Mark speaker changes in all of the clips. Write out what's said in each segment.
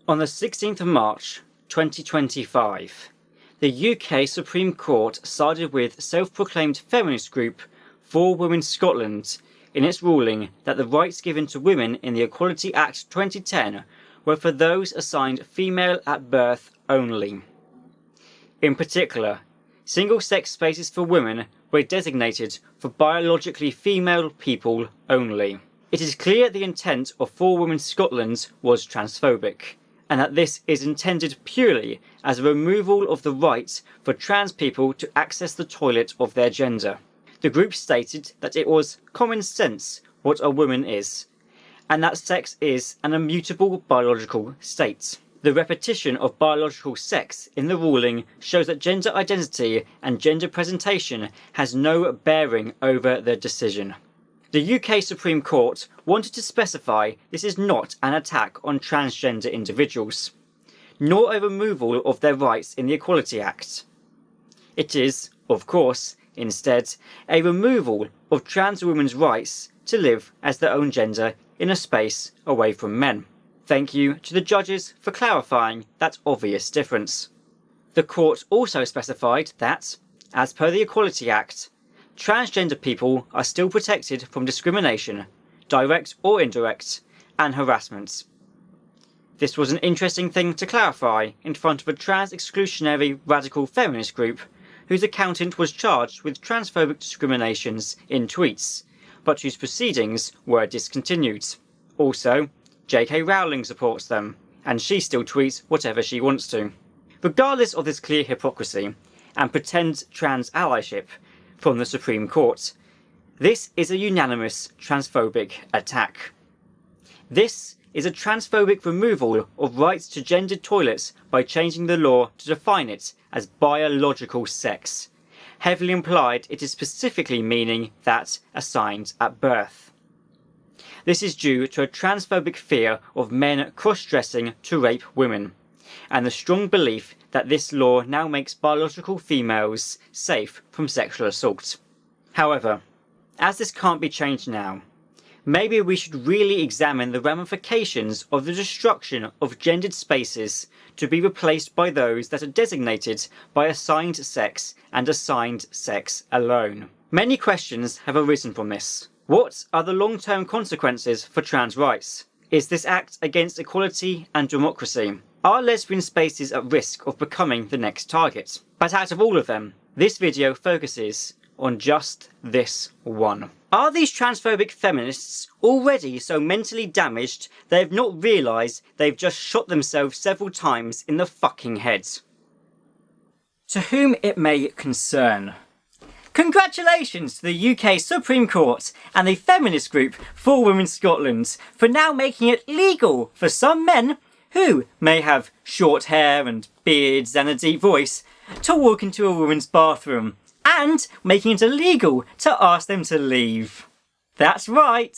Speaker 1: On the 16th of March 2025, the UK Supreme Court sided with self-proclaimed feminist group For Women Scotland in its ruling that the rights given to women in the Equality Act 2010 were for those assigned female at birth only. In particular, single-sex spaces for women were designated for biologically female people only. It is clear the intent of For Women Scotland was transphobic, and that this is intended purely as a removal of the right for trans people to access the toilet of their gender. The group stated that it was common sense what a woman is, and that sex is an immutable biological state. The repetition of biological sex in the ruling shows that gender identity and gender presentation has no bearing over the decision. The UK Supreme Court wanted to specify this is not an attack on transgender individuals, nor a removal of their rights in the Equality Act. It is, of course, instead, a removal of trans women's rights to live as their own gender in a space away from men. Thank you to the judges for clarifying that obvious difference. The court also specified that, as per the Equality Act, transgender people are still protected from discrimination, direct or indirect, and harassment. This was an interesting thing to clarify in front of a trans-exclusionary radical feminist group whose accountant was charged with transphobic discriminations in tweets, but whose proceedings were discontinued. Also, J.K. Rowling supports them, and she still tweets whatever she wants to. Regardless of this clear hypocrisy and pretend trans allyship from the Supreme Court, this is a unanimous transphobic attack. This is a transphobic removal of rights to gendered toilets by changing the law to define it as biological sex. Heavily implied, it is specifically meaning that assigned at birth. This is due to a transphobic fear of men cross-dressing to rape women, and the strong belief that this law now makes biological females safe from sexual assault. However, as this can't be changed now, maybe we should really examine the ramifications of the destruction of gendered spaces to be replaced by those that are designated by assigned sex and assigned sex alone. Many questions have arisen from this. What are the long-term consequences for trans rights? Is this act against equality and democracy? Are lesbian spaces at risk of becoming the next target? But out of all of them, this video focuses on just this one. Are these transphobic feminists already so mentally damaged they have not realised they've just shot themselves several times in the fucking head? To whom it may concern, congratulations to the UK Supreme Court and the feminist group For Women Scotland for now making it legal for some men who may have short hair and beards and a deep voice to walk into a woman's bathroom, and making it illegal to ask them to leave. That's right.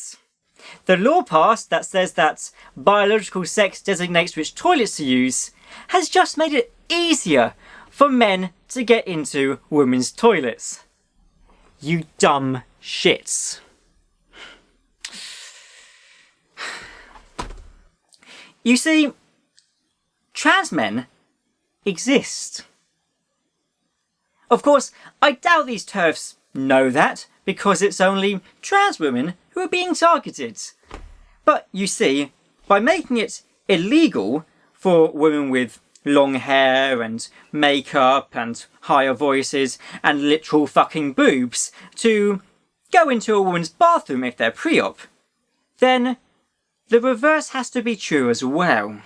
Speaker 1: The law passed that says that biological sex designates which toilets to use has just made it easier for men to get into women's toilets. You dumb shits. You see, trans men exist. Of course, I doubt these TERFs know that, because it's only trans women who are being targeted. But you see, by making it illegal for women with long hair and makeup and higher voices and literal fucking boobs to go into a woman's bathroom if they're pre-op, then the reverse has to be true as well.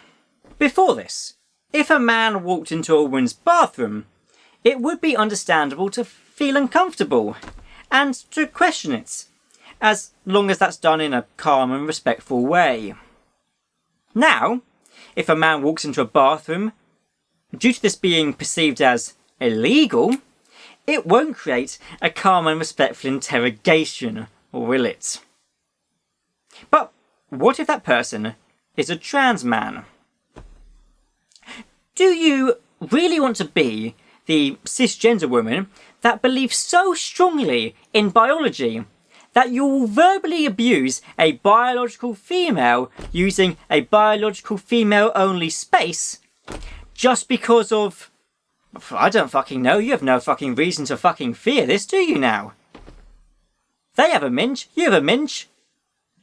Speaker 1: Before this, if a man walked into a woman's bathroom, it would be understandable to feel uncomfortable and to question it, as long as that's done in a calm and respectful way. Now, if a man walks into a bathroom, due to this being perceived as illegal, it won't create a calm and respectful interrogation, will it? But what if that person is a trans man? Do you really want to be the cisgender woman that believes so strongly in biology that you will verbally abuse a biological female using a biological female-only space just because of... I don't fucking know, you have no fucking reason to fucking fear this, do you now? They have a minge, you have a minge.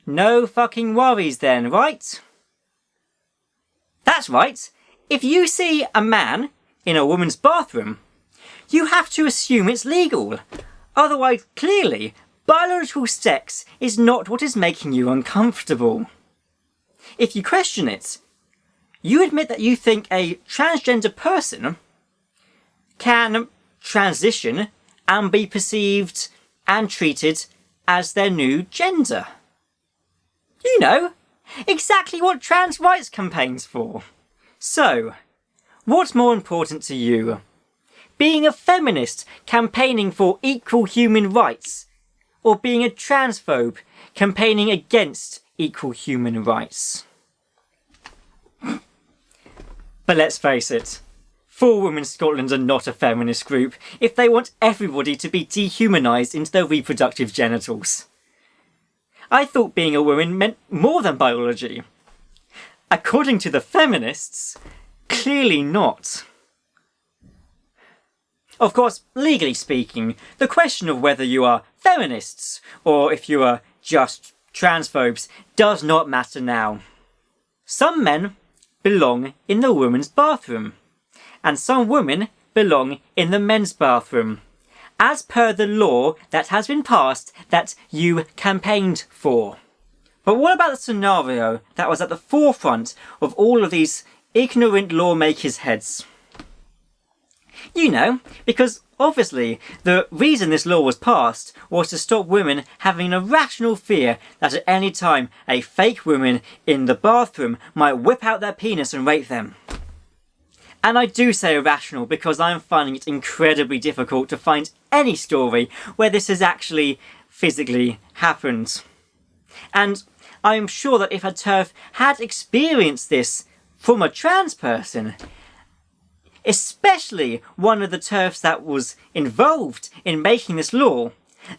Speaker 1: No fucking worries then, right? That's right. If you see a man in a woman's bathroom, you have to assume it's legal. Otherwise, clearly, biological sex is not what is making you uncomfortable. If you question it, you admit that you think a transgender person can transition and be perceived and treated as their new gender. You know, exactly what trans rights campaign's for. So, what's more important to you? Being a feminist campaigning for equal human rights, or being a transphobe campaigning against equal human rights? But let's face it, For Women Scotland are not a feminist group if they want everybody to be dehumanised into their reproductive genitals. I thought being a woman meant more than biology. According to the feminists, clearly not. Of course, legally speaking, the question of whether you are feminists or if you are just transphobes does not matter now. Some men belong in the women's bathroom, and some women belong in the men's bathroom, as per the law that has been passed that you campaigned for. But what about the scenario that was at the forefront of all of these ignorant lawmakers' heads? You know, because obviously the reason this law was passed was to stop women having an irrational fear that at any time a fake woman in the bathroom might whip out their penis and rape them. And I do say irrational because I'm finding it incredibly difficult to find any story where this has actually physically happened. And I'm sure that if a TERF had experienced this from a trans person, especially one of the TERFs that was involved in making this law,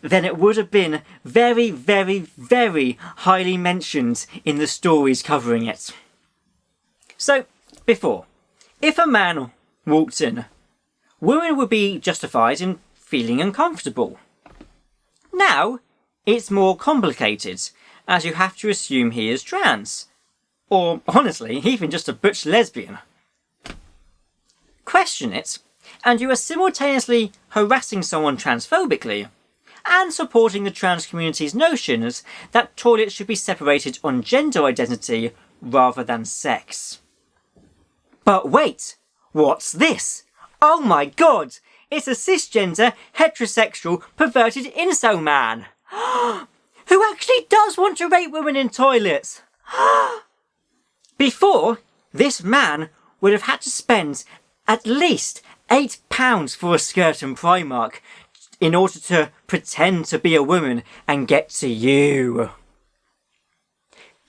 Speaker 1: then it would have been very, very, very highly mentioned in the stories covering it. So, before, if a man walked in, women would be justified in feeling uncomfortable. Now, it's more complicated, as you have to assume he is trans. Or, honestly, even just a butch lesbian. Question it, and you are simultaneously harassing someone transphobically, and supporting the trans community's notions that toilets should be separated on gender identity rather than sex. But wait, what's this? Oh my god, it's a cisgender, heterosexual, perverted incel man! Who actually does want to rape women in toilets! Before, this man would have had to spend at least £8 for a skirt in Primark in order to pretend to be a woman and get to you.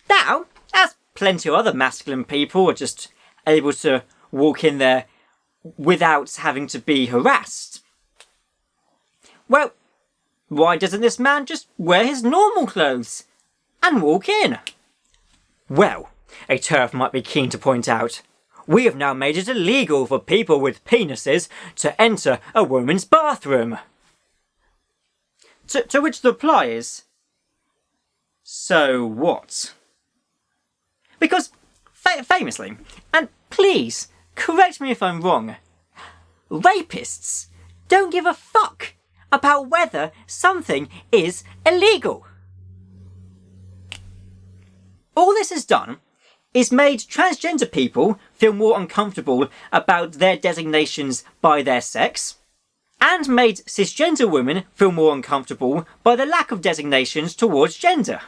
Speaker 1: Now, as plenty of other masculine people are just able to walk in there without having to be harassed, well, why doesn't this man just wear his normal clothes and walk in? Well, a TERF might be keen to point out, we have now made it illegal for people with penises to enter a woman's bathroom. To which the reply is, so what? Because, famously, and please, correct me if I'm wrong, rapists don't give a fuck about whether something is illegal. All this has done is made transgender people feel more uncomfortable about their designations by their sex, and made cisgender women feel more uncomfortable by the lack of designations towards gender.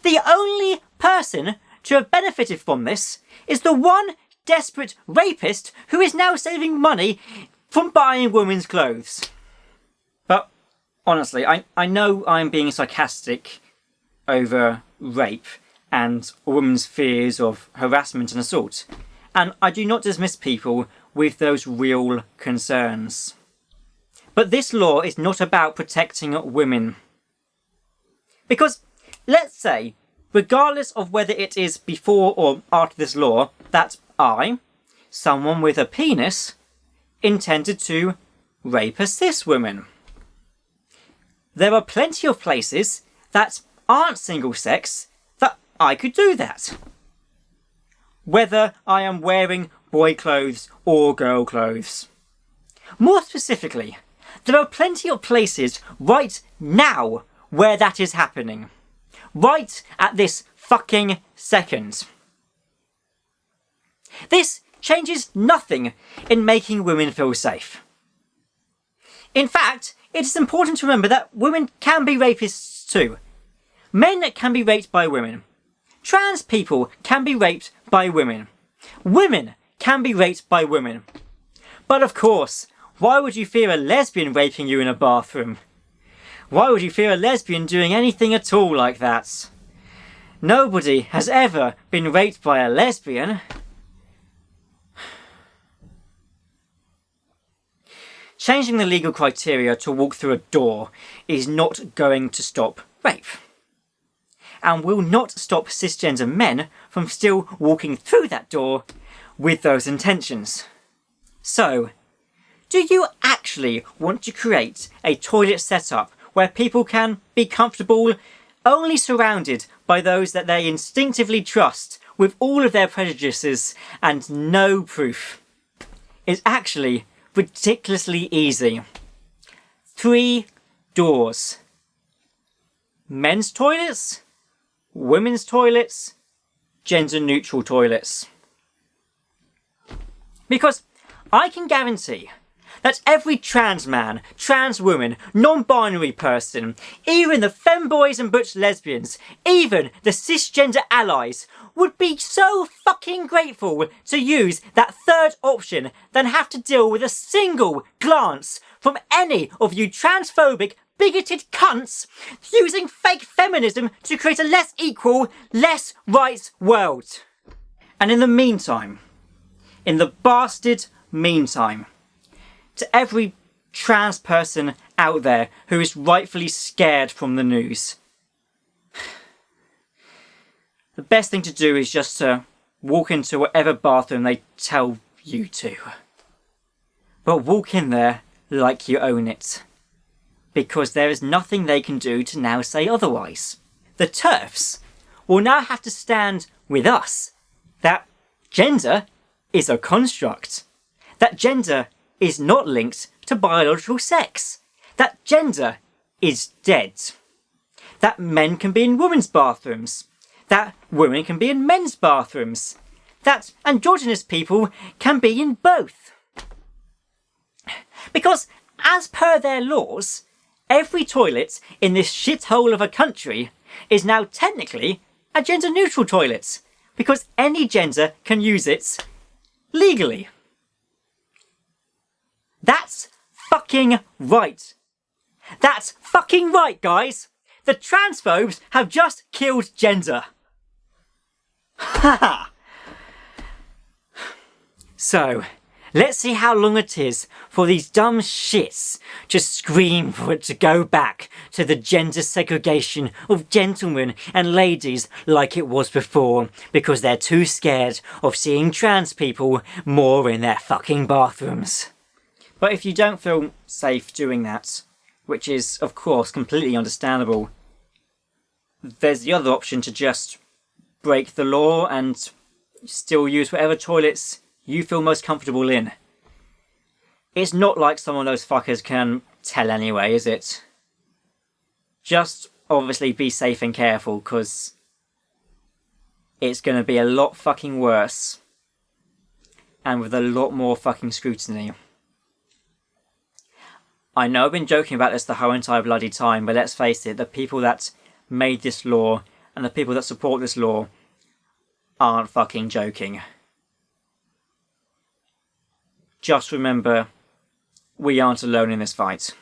Speaker 1: The only person to have benefited from this is the one desperate rapist who is now saving money from buying women's clothes. But honestly, I know I'm being sarcastic over rape and a woman's fears of harassment and assault, and I do not dismiss people with those real concerns. But this law is not about protecting women. Because, let's say, regardless of whether it is before or after this law, that I, someone with a penis, intended to rape a cis woman. There are plenty of places that aren't single sex that I could do that. Whether I am wearing boy clothes or girl clothes. More specifically, there are plenty of places right now where that is happening. Right at this fucking second. This changes nothing in making women feel safe. In fact, it is important to remember that women can be rapists too. Men can be raped by women. Trans people can be raped by women. Women can be raped by women. But of course, why would you fear a lesbian raping you in a bathroom? Why would you fear a lesbian doing anything at all like that? Nobody has ever been raped by a lesbian. Changing the legal criteria to walk through a door is not going to stop rape. And will not stop cisgender men from still walking through that door with those intentions. So, do you actually want to create a toilet setup where people can be comfortable only surrounded by those that they instinctively trust with all of their prejudices and no proof? It's actually ridiculously easy. 3 doors. Men's toilets, women's toilets, gender-neutral toilets. Because I can guarantee that every trans man, trans woman, non-binary person, even the femboys and butch lesbians, even the cisgender allies, would be so fucking grateful to use that third option than have to deal with a single glance from any of you transphobic, bigoted cunts using fake feminism to create a less equal, less rights world. And in the meantime, in the bastard meantime, to every trans person out there who is rightfully scared from the news, the best thing to do is just to walk into whatever bathroom they tell you to. But walk in there like you own it. Because there is nothing they can do to now say otherwise. The TERFs will now have to stand with us that gender is a construct. That gender is not linked to biological sex. That gender is dead. That men can be in women's bathrooms. That women can be in men's bathrooms. That androgynous people can be in both. Because, as per their laws, every toilet in this shithole of a country is now technically a gender-neutral toilet. Because any gender can use it legally. That's fucking right. That's fucking right, guys. The transphobes have just killed gender. Ha! So, let's see how long it is for these dumb shits to scream for it to go back to the gender segregation of gentlemen and ladies like it was before, because they're too scared of seeing trans people more in their fucking bathrooms. But if you don't feel safe doing that, which is of course completely understandable, there's the other option to just break the law and still use whatever toilets you feel most comfortable in. It's not like some of those fuckers can tell anyway, is it? Just obviously be safe and careful, because it's going to be a lot fucking worse. And with a lot more fucking scrutiny. I know I've been joking about this the whole entire bloody time, but let's face it, the people that made this law and the people that support this law aren't fucking joking. Just remember, we aren't alone in this fight.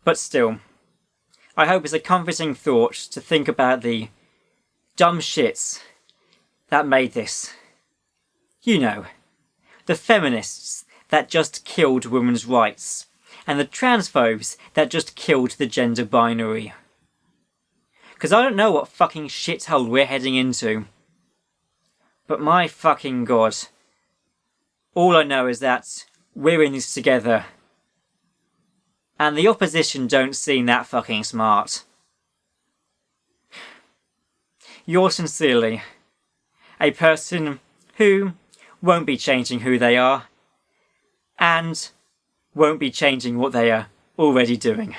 Speaker 1: But still, I hope it's a comforting thought to think about the dumb shits that made this. You know, the feminists that just killed women's rights, and the transphobes that just killed the gender binary. Because I don't know what fucking shithole we're heading into. But my fucking god. All I know is that we're in this together. And the opposition don't seem that fucking smart. Yours sincerely, a person who won't be changing who they are, and won't be changing what they are already doing.